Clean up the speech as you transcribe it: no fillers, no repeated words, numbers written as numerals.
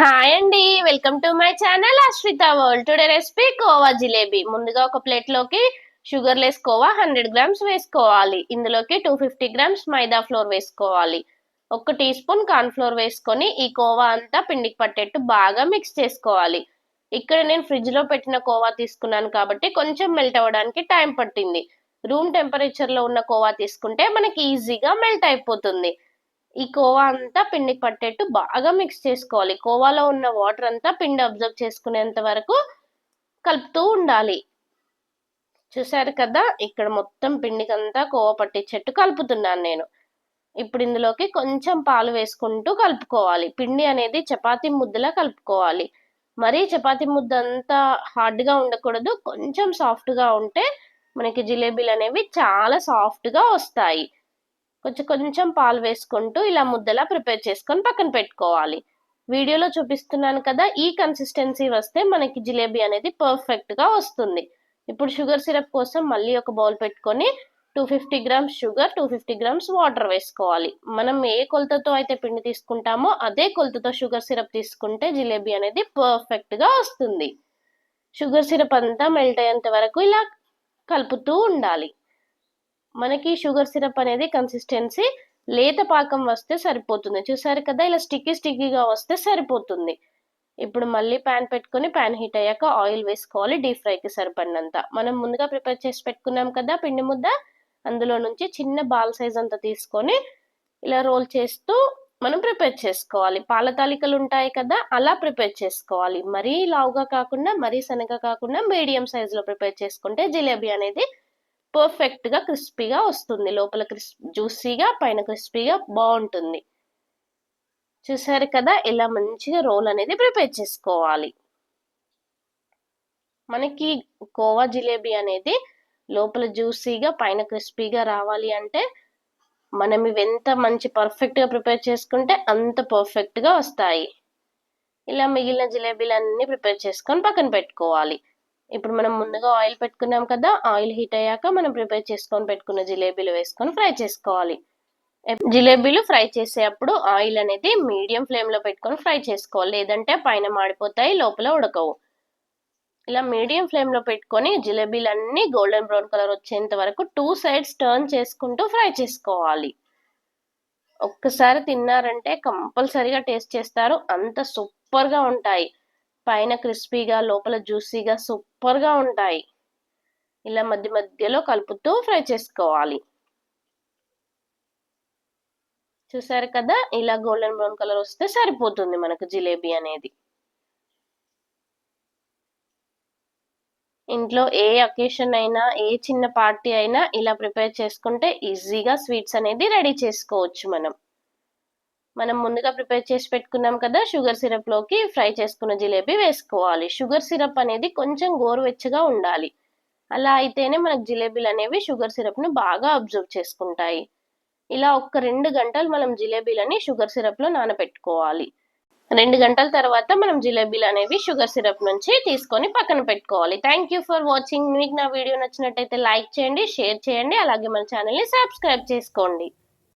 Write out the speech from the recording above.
Hi అండి, welcome to my channel Ashwitha world. Today recipe khoa jalebi. ముందుగా ఒక ప్లేట్ లోకి షుగర్ లెస్ కోవా 100 గ్రామ్స్ వేసుకోవాలి. ఇందులోకి 250 గ్రామ్స్ మైదా ఫ్లోర్ వేసుకోవాలి. 1 టీ స్పూన్ కార్న్ ఫ్లోర్ వేసుకొని ఈ కోవా అంతా పిండికి పట్టేట్టు బాగా మిక్స్ చేసుకోవాలి. ఇక్కడ నేను ఫ్రిడ్జ్ లో పెట్టిన కోవా తీసుకున్నాను కాబట్టి కొంచెం మెల్ట్ అవ్వడానికి టైం పట్టింది. రూమ్ టెంపరేచర్ లో ఉన్న కోవా తీసుకుంటే మనకి ఈజీగా మెల్ట్ అయిపోతుంది. ఈ కోవా అంతా పిండికి పట్టేట్టు బాగా మిక్స్ చేసుకోవాలి. కోవాలో ఉన్న వాటర్ అంతా పిండి అబ్జర్వ్ చేసుకునేంత వరకు కలుపుతూ ఉండాలి. చూసారు కదా, ఇక్కడ మొత్తం పిండికి అంతా కోవా పట్టించేట్టు కలుపుతున్నాను నేను. ఇప్పుడు ఇందులోకి కొంచెం పాలు వేసుకుంటూ కలుపుకోవాలి. పిండి అనేది చపాతీ ముద్దలా కలుపుకోవాలి. మరీ చపాతీ ముద్ద అంతా హార్డ్ గా ఉండకూడదు, కొంచెం సాఫ్ట్ గా ఉంటే మనకి జిలేబీలు అనేవి చాలా సాఫ్ట్ గా వస్తాయి. కొంచెం కొంచెం పాలు వేసుకుంటూ ఇలా ముద్దలా ప్రిపేర్ చేసుకొని పక్కన పెట్టుకోవాలి. వీడియోలో చూపిస్తున్నాను కదా, ఈ కన్సిస్టెన్సీ వస్తే మనకి జిలేబీ అనేది పర్ఫెక్ట్ గా వస్తుంది. ఇప్పుడు షుగర్ సిరప్ కోసం మళ్ళీ ఒక బౌల్ పెట్టుకొని 250 గ్రామ్స్ షుగర్, 250 గ్రామ్స్ వాటర్ వేసుకోవాలి. మనం ఏ కొలతతో అయితే పిండి తీసుకుంటామో అదే కొలతతో షుగర్ సిరప్ తీసుకుంటే జిలేబీ అనేది పర్ఫెక్ట్ గా వస్తుంది. షుగర్ సిరప్ అంతా మెల్ట్ అయ్యేంత వరకు ఇలా కలుపుతూ ఉండాలి. మనకి షుగర్ సిరప్ అనేది కన్సిస్టెన్సీ లేత పాకం వస్తే సరిపోతుంది. చూసారు కదా, ఇలా స్టిక్కీగా వస్తే సరిపోతుంది. ఇప్పుడు మళ్ళీ ప్యాన్ పెట్టుకొని ప్యాన్ హీట్ అయ్యాక ఆయిల్ వేసుకోవాలి. డీప్ ఫ్రైకి సరిపడినంత. మనం ముందుగా ప్రిపేర్ చేసి పెట్టుకున్నాం కదా పిండి ముద్ద, అందులో నుంచి చిన్న బాల్ సైజ్ అంతా తీసుకొని ఇలా రోల్ చేస్తూ మనం ప్రిపేర్ చేసుకోవాలి. పాల తాలికలు ఉంటాయి కదా, అలా ప్రిపేర్ చేసుకోవాలి. మరీ లావుగా కాకుండా మరీ సన్నగా కాకుండా మీడియం సైజ్ లో ప్రిపేర్ చేసుకుంటే జిలేబీ అనేది పర్ఫెక్ట్ గా క్రిస్పీగా వస్తుంది. లోపల జ్యూసీగా, పైన క్రిస్పీగా బాగుంటుంది. చూసారు కదా, ఇలా మంచిగా రోల్ అనేది ప్రిపేర్ చేసుకోవాలి. మనకి కోవా జిలేబీ అనేది లోపల జ్యూసీగా, పైన క్రిస్పీగా రావాలి అంటే మనం ఇవి ఎంత మంచి పర్ఫెక్ట్ గా ప్రిపేర్ చేసుకుంటే అంత పర్ఫెక్ట్ గా వస్తాయి. ఇలా మిగిలిన జిలేబీలన్నీ ప్రిపేర్ చేసుకొని పక్కన పెట్టుకోవాలి. ఇప్పుడు మనం ముందుగా ఆయిల్ పెట్టుకున్నాం కదా, ఆయిల్ హీట్ అయ్యాక మనం ప్రిపేర్ చేసుకొని పెట్టుకున్న జిలేబీలు వేసుకొని ఫ్రై చేసుకోవాలి. జిలేబీలు ఫ్రై చేసేటప్పుడు ఆయిల్ అనేది మీడియం ఫ్లేమ్ లో పెట్టుకొని ఫ్రై చేసుకోవాలి, లేదంటే పైన మాడిపోతాయి, లోపల ఉడకవు. ఇలా మీడియం ఫ్లేమ్ లో పెట్టుకొని జిలేబీలన్నీ గోల్డెన్ బ్రౌన్ కలర్ వచ్చేంత వరకు 2 సైడ్స్ టర్న్ చేసుకుంటూ ఫ్రై చేసుకోవాలి. ఒక్కసారి తిన్నారంటే కంపల్సరీగా టేస్ట్ చేస్తారు, అంత సూపర్ గా ఉంటాయి. పైన క్రిస్పీగా, లోపల జ్యూసీగా సూపర్ గా ఉంటాయి. ఇలా మధ్య మధ్యలో కలుపుతూ ఫ్రై చేసుకోవాలి. చూసారు కదా, ఇలా గోల్డెన్ బ్రౌన్ కలర్ వస్తే సరిపోతుంది మనకు జిలేబీ అనేది. ఇంట్లో ఏ అకేషన్ అయినా, ఏ చిన్న పార్టీ అయినా ఇలా ప్రిపేర్ చేసుకుంటే ఈజీగా స్వీట్స్ అనేది రెడీ చేసుకోవచ్చు. మనం ముందుగా ప్రిపేర్ చేసి పెట్టుకున్నాం కదా, షుగర్ సిరప్ లోకి ఫ్రై చేసుకున్న జిలేబీ వేసుకోవాలి. షుగర్ సిరప్ అనేది కొంచెం గోరువెచ్చగా ఉండాలి. అలా అయితేనే మనకు జిలేబీలు అనేవి షుగర్ సిరప్ ను బాగా అబ్జర్వ్ చేసుకుంటాయి. ఇలా ఒక 2 గంటలు మనం జిలేబీలని షుగర్ సిరప్ లో నానబెట్టుకోవాలి. 2 గంటల తర్వాత మనం జిలేబీలు అనేవి షుగర్ సిరప్ నుంచి తీసుకొని పక్కన పెట్టుకోవాలి. Thank you for watching. మీకు నా వీడియో నచ్చినట్టయితే లైక్ చేయండి, షేర్ చేయండి, అలాగే మన ఛానల్ ని సబ్స్క్రైబ్ చేసుకోండి.